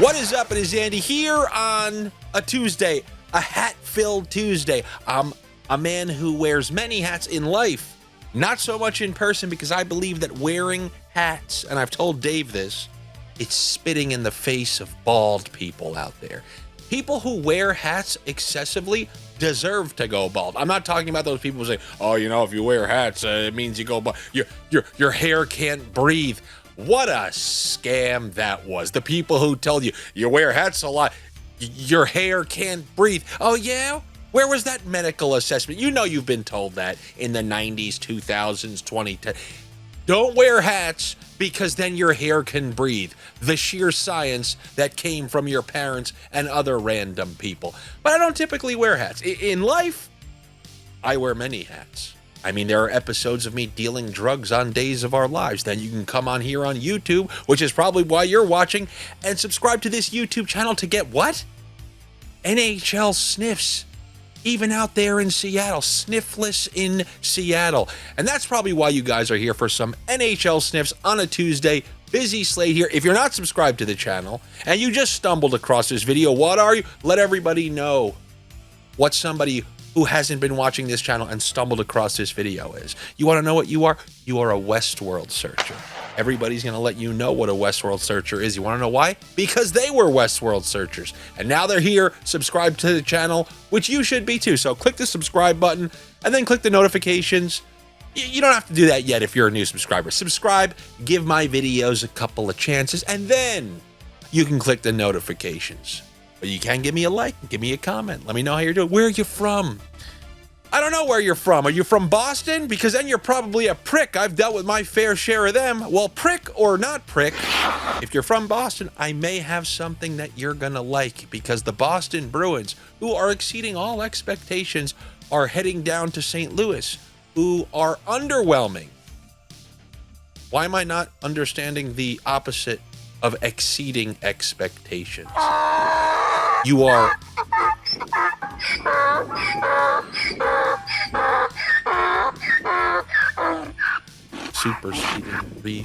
What is up? It is Andy here on a Tuesday, a hat-filled Tuesday. I'm a man who wears many hats in life, not so much in person, because I believe that wearing hats, and I've told Dave this, it's spitting in the face of bald people out there. People who wear hats excessively deserve to go bald. I'm not talking about those people who say, oh, you know, if you wear hats, it means you go bald. Your hair can't breathe. What a scam that was. The people who tell you, you wear hats a lot, your hair can't breathe. Oh, yeah? Where was that medical assessment? You know you've been told that in the 90s, 2000s, 2010. Don't wear hats because then your hair can breathe. The sheer science that came from your parents and other random people. But I don't typically wear hats. In life, I wear many hats. I mean, there are episodes of me dealing drugs on Days of Our Lives. Then you can come on here on YouTube, which is probably why you're watching, and subscribe to this YouTube channel to get what? NHL Sniffs. Even out there in Seattle, sniffless in Seattle. And that's probably why you guys are here for some NHL Sniffs on a Tuesday. Busy slate here. If you're not subscribed to the channel and you just stumbled across this video, what are you? Let everybody know what somebody who hasn't been watching this channel and stumbled across this video is. You want to know what you are? You are a Westworld searcher. Everybody's going to let you know what a Westworld searcher is. You want to know why? Because they were Westworld searchers. And now they're here, subscribe to the channel, which you should be too. So click the subscribe button and then click the notifications. You don't have to do that yet if you're a new subscriber. Subscribe, give my videos a couple of chances, and then you can click the notifications. But you can give me a like, give me a comment. Let me know how you're doing. Where are you from? I don't know where you're from. Are you from Boston? Because then you're probably a prick. I've dealt with my fair share of them. Well, prick or not prick, if you're from Boston, I may have something that you're going to like, because the Boston Bruins, who are exceeding all expectations, are heading down to St. Louis, who are underwhelming. Why am I not understanding the opposite of exceeding expectations? You are... superseding.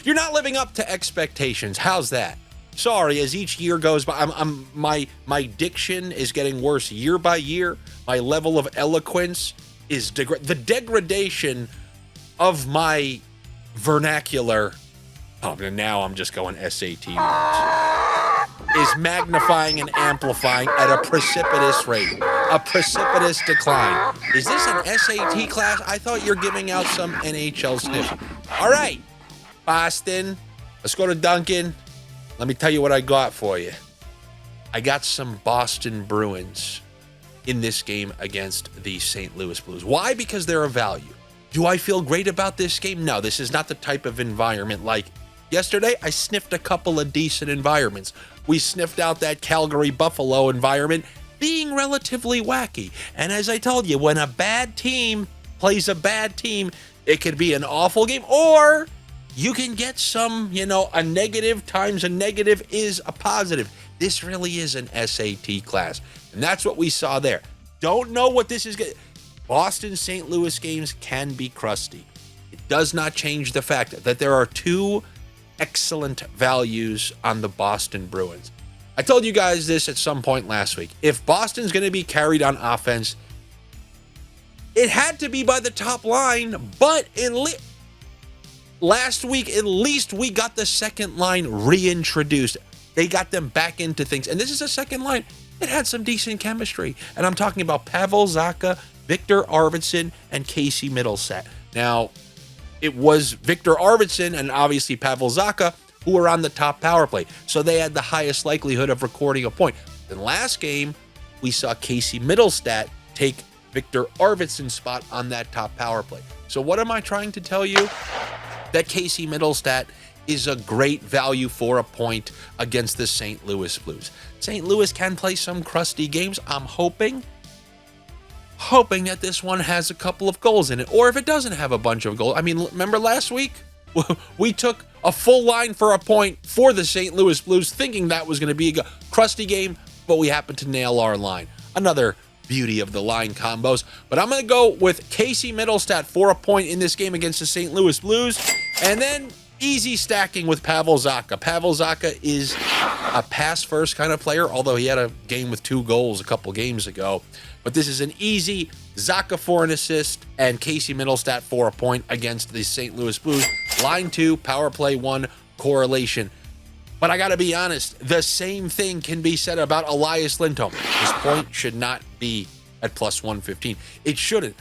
You're not living up to expectations. How's that? Sorry, as each year goes by, my diction is getting worse year by year. My level of eloquence is the degradation of my vernacular. Oh, now I'm just going SAT words. Is magnifying and amplifying at a precipitous rate, a precipitous decline. Is this an SAT class? I thought you're giving out some NHL sniff. All right, Boston, let's go to Duncan. Let me tell you what I got for you. I got some Boston Bruins in this game against the St. Louis Blues. Why? Because they're a value. Do I feel great about this game? No, this is not the type of environment like yesterday. I sniffed a couple of decent environments. We sniffed out that Calgary-Buffalo environment being relatively wacky. And as I told you, when a bad team plays a bad team, it could be an awful game, or you can get some, a negative times a negative is a positive. This really is an SAT class. And that's what we saw there. Don't know what this is. Boston-St. Louis games can be crusty. It does not change the fact that there are two excellent values on the Boston Bruins. I told you guys this at some point last week. If Boston's going to be carried on offense, it had to be by the top line, but last week, at least we got the second line reintroduced. They got them back into things. And this is a second line. It had some decent chemistry. And I'm talking about Pavel Zacha, Victor Arvidsson, and Casey Mittelstadt. Now, it was Victor Arvidsson and obviously Pavel Zacha who were on the top power play. So they had the highest likelihood of recording a point. In last game, we saw Casey Mittelstadt take Victor Arvidsson's spot on that top power play. So what am I trying to tell you? That Casey Mittelstadt is a great value for a point against the St. Louis Blues. St. Louis can play some crusty games. I'm hoping that this one has a couple of goals in it. Or if it doesn't have a bunch of goals. I mean, remember last week? We took a full line for a point for the St. Louis Blues, thinking that was going to be a crusty game, but we happened to nail our line. Another beauty of the line combos. But I'm going to go with Casey Mittelstadt for a point in this game against the St. Louis Blues. And then Easy stacking with Pavel Zacha. Pavel Zacha is a pass-first kind of player, although he had a game with 2 goals a couple games ago. But this is an easy Zacha for an assist and Casey Mittelstadt for a point against the St. Louis Blues. Line 2, power play 1, correlation. But I got to be honest, the same thing can be said about Elias Lindholm. His point should not be at plus 115. It shouldn't.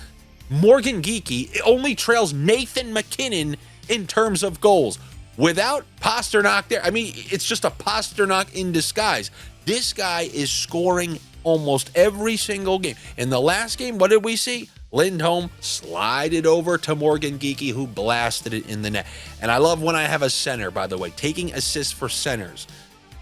Morgan Geekie only trails Nathan MacKinnon in terms of goals. Without Pasternak there, I mean, it's just a Pasternak in disguise. This guy is scoring almost every single game. In the last game, what did we see? Lindholm slide it over to Morgan Geekie, who blasted it in the net. And I love when I have a center, by the way, taking assists for centers.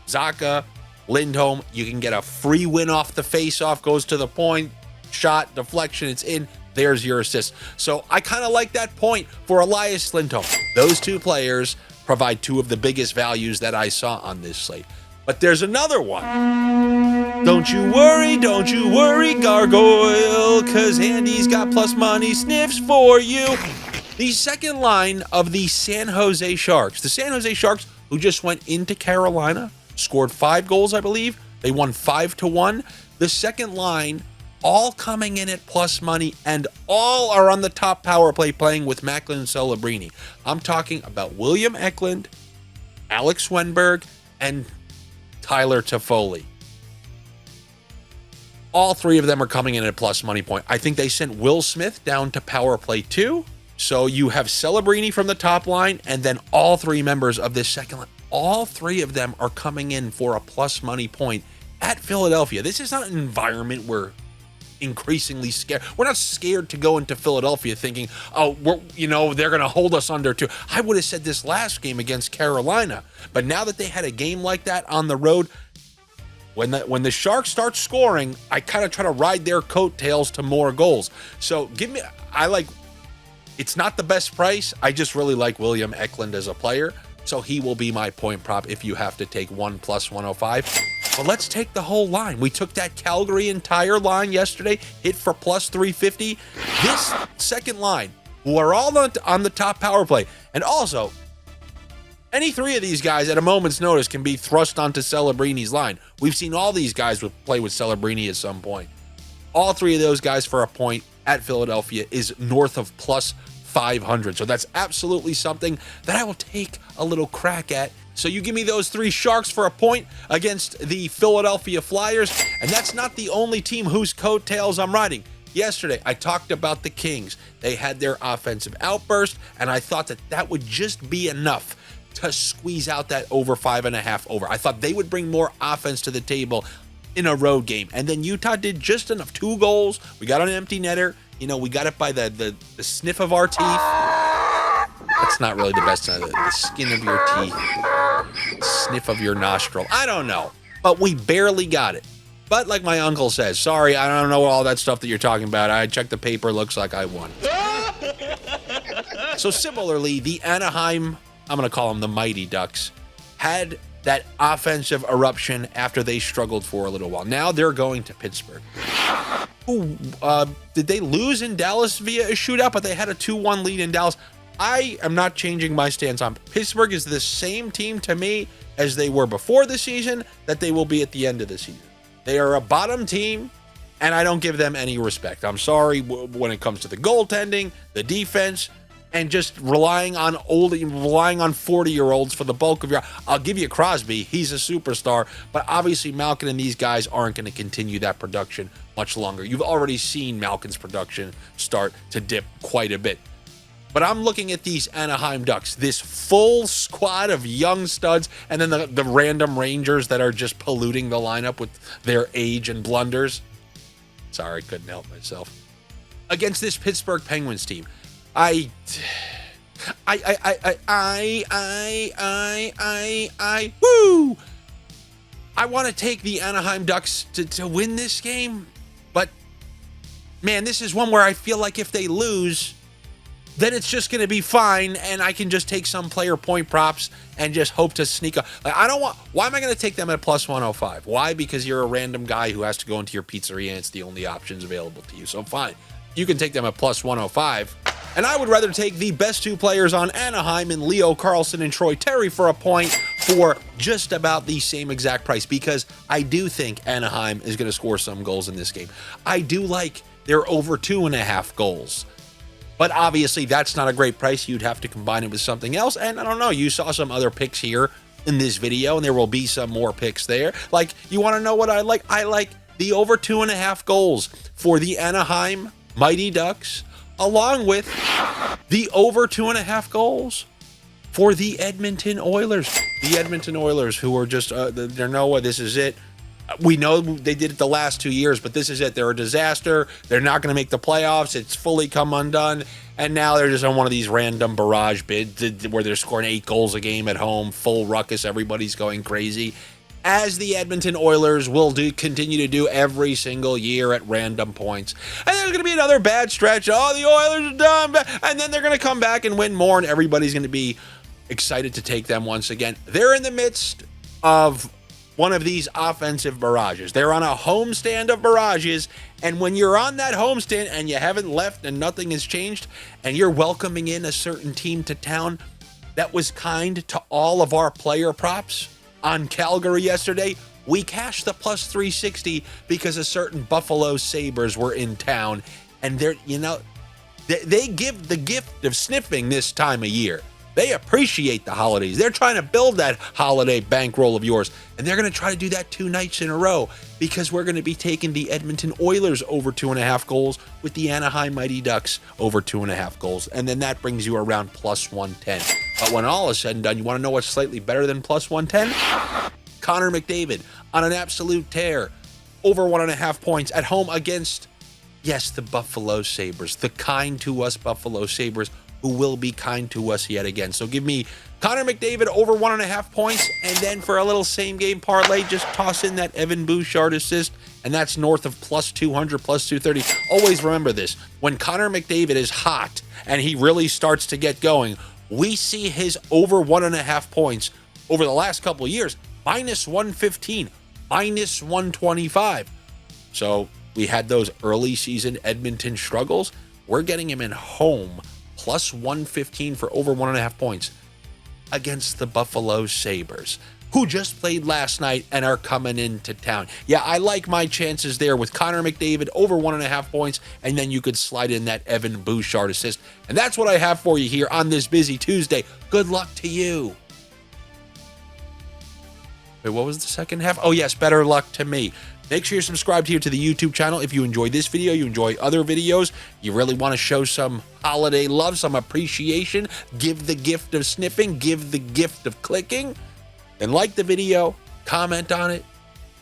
Zacha, Lindholm, you can get a free win off the face-off, goes to the point, shot, deflection, it's in. There's your assist. So I kind of like that point for Elias Lindholm. Those 2 players provide 2 of the biggest values that I saw on this slate. But there's another one. Don't you worry, Gargoyle, because Andy's got plus money sniffs for you. The second line of the San Jose Sharks. The San Jose Sharks, who just went into Carolina, scored 5 goals, I believe. They won 5-1. The second line, all coming in at plus money, and all are on the top power play playing with Macklin and Celebrini. I'm talking about William Eklund, Alex Wennberg, and Tyler Toffoli. All 3 of them are coming in at plus money point. I think they sent Will Smith down to power play 2. So you have Celebrini from the top line, and then all 3 members of this second line. All 3 of them are coming in for a plus money point at Philadelphia. This is not an environment where increasingly scared. We're not scared to go into Philadelphia thinking, oh, they're going to hold us under 2. I would have said this last game against Carolina, but now that they had a game like that on the road, when the Sharks start scoring, I kind of try to ride their coattails to more goals. So it's not the best price. I just really like William Eklund as a player. So he will be my point prop if you have to take 1 plus 105. But let's take the whole line. We took that Calgary entire line yesterday, hit for plus 350. This second line, who are all on the top power play. And also, any 3 of these guys at a moment's notice can be thrust onto Celebrini's line. We've seen all these guys play with Celebrini at some point. All 3 of those guys for a point at Philadelphia is north of plus 500. So that's absolutely something that I will take a little crack at. So you give me those 3 Sharks for a point against the Philadelphia Flyers. And that's not the only team whose coattails I'm riding. Yesterday, I talked about the Kings. They had their offensive outburst, and I thought that would just be enough to squeeze out that over 5.5 over. I thought they would bring more offense to the table in a road game. And then Utah did just enough. 2 goals. We got an empty netter. We got it by the sniff of our teeth. That's not really the best side of the skin of your teeth. Sniff of your nostril. I don't know. But we barely got it. But like my uncle says, sorry, I don't know all that stuff that you're talking about. I checked the paper. Looks like I won. So similarly, the Anaheim, I'm going to call them the Mighty Ducks, had that offensive eruption after they struggled for a little while. Now they're going to Pittsburgh. Did they lose in Dallas via a shootout? But they had a 2-1 lead in Dallas. I am not changing my stance on Pittsburgh. Is the same team to me as they were before the season that they will be at the end of the season. They are a bottom team, and I don't give them any respect. I'm sorry when it comes to the goaltending, the defense, and just relying on 40-year-olds for the bulk of your. I'll give you Crosby. He's a superstar, but obviously Malkin and these guys aren't going to continue that production much longer. You've already seen Malkin's production start to dip quite a bit. But I'm looking at these Anaheim Ducks, this full squad of young studs, and then the random Rangers that are just polluting the lineup with their age and blunders. Sorry, couldn't help myself. Against this Pittsburgh Penguins team, I want to take the Anaheim Ducks to win this game, but man, this is one where I feel like if they lose, then it's just going to be fine, and I can just take some player point props and just hope to sneak up. Why am I going to take them at plus 105? Why? Because you're a random guy who has to go into your pizzeria and it's the only options available to you. So fine, you can take them at plus 105. And I would rather take the best two players on Anaheim in Leo Carlsson and Troy Terry for a point for just about the same exact price, because I do think Anaheim is going to score some goals in this game. I do like their over 2.5 goals. But obviously, that's not a great price. You'd have to combine it with something else. And I don't know, you saw some other picks here in this video, and there will be some more picks there. Like, you want to know what I like? I like the over 2.5 goals for the Anaheim Mighty Ducks, along with the over 2.5 goals for the Edmonton Oilers. The Edmonton Oilers, who are just, they're Noah, this is it. We know they did it the last 2 years, but this is it. They're a disaster. They're not going to make the playoffs. It's fully come undone. And now they're just on one of these random barrage bids where they're scoring 8 goals a game at home, full ruckus. Everybody's going crazy, as the Edmonton Oilers will continue to do every single year at random points. And there's going to be another bad stretch. Oh, the Oilers are done. And then they're going to come back and win more, and everybody's going to be excited to take them once again. They're in the midst of one of these offensive barrages. They're on a homestand of barrages, and when you're on that homestand and you haven't left and nothing has changed, and you're welcoming in a certain team to town that was kind to all of our player props on Calgary yesterday, we cashed the plus 360 because a certain Buffalo Sabres were in town, and they're, you know, they give the gift of sniffing this time of year. They appreciate the holidays. They're trying to build that holiday bankroll of yours. And they're going to try to do that 2 nights in a row, because we're going to be taking the Edmonton Oilers over 2.5 goals with the Anaheim Mighty Ducks over 2.5 goals. And then that brings you around plus 110. But when all is said and done, you want to know what's slightly better than plus 110? Connor McDavid on an absolute tear, over 1.5 points at home against, yes, the Buffalo Sabres, the kind to us Buffalo Sabres, who will be kind to us yet again. So give me Connor McDavid over 1.5 points, and then for a little same game parlay, just toss in that Evan Bouchard assist, and that's north of plus 200, plus 230. Always remember this: when Connor McDavid is hot and he really starts to get going, we see his over 1.5 points over the last couple of years minus 115, minus 125. So we had those early season Edmonton struggles. We're getting him in home plus 115 for over 1.5 points against the Buffalo Sabres, who just played last night and are coming into town. Yeah, I like my chances there with Connor McDavid over 1.5 points, and then you could slide in that Evan Bouchard assist. And that's what I have for you here on this busy Tuesday. Good luck to you. Wait, what was the second half? Oh, yes, better luck to me. Make sure you're subscribed here to the YouTube channel. If you enjoy this video, you enjoy other videos, you really want to show some holiday love, some appreciation, give the gift of sniffing, give the gift of clicking, then like the video, comment on it,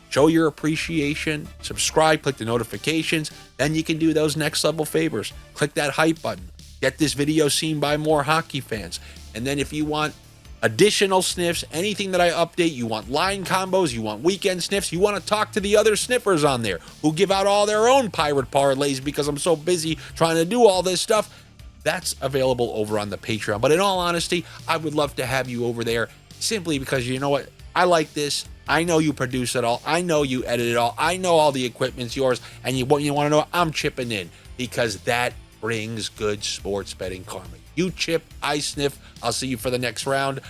show your appreciation, subscribe, click the notifications. Then you can do those next level favors. Click that hype button. Get this video seen by more hockey fans. And then if you want additional sniffs, anything that I update, you want line combos, you want weekend sniffs, you want to talk to the other sniffers on there who give out all their own pirate parlays because I'm so busy trying to do all this stuff, that's available over on the Patreon. But in all honesty, I would love to have you over there, simply because, you know what, I like this. I know you produce it all. I know you edit it all. I know all the equipment's yours. And you want to know, I'm chipping in, because that brings good sports betting karma. You chip, I sniff. I'll see you for the next round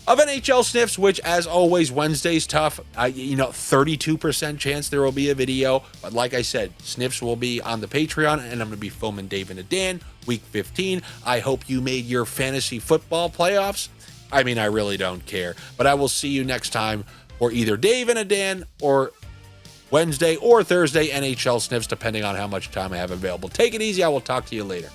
of NHL Sniffs, which, as always, Wednesday's tough. 32% chance there will be a video. But like I said, Sniffs will be on the Patreon, and I'm going to be filming Dave and a Dan, week 15. I hope you made your fantasy football playoffs. I mean, I really don't care. But I will see you next time for either Dave and a Dan or Wednesday or Thursday NHL Sniffs, depending on how much time I have available. Take it easy. I will talk to you later.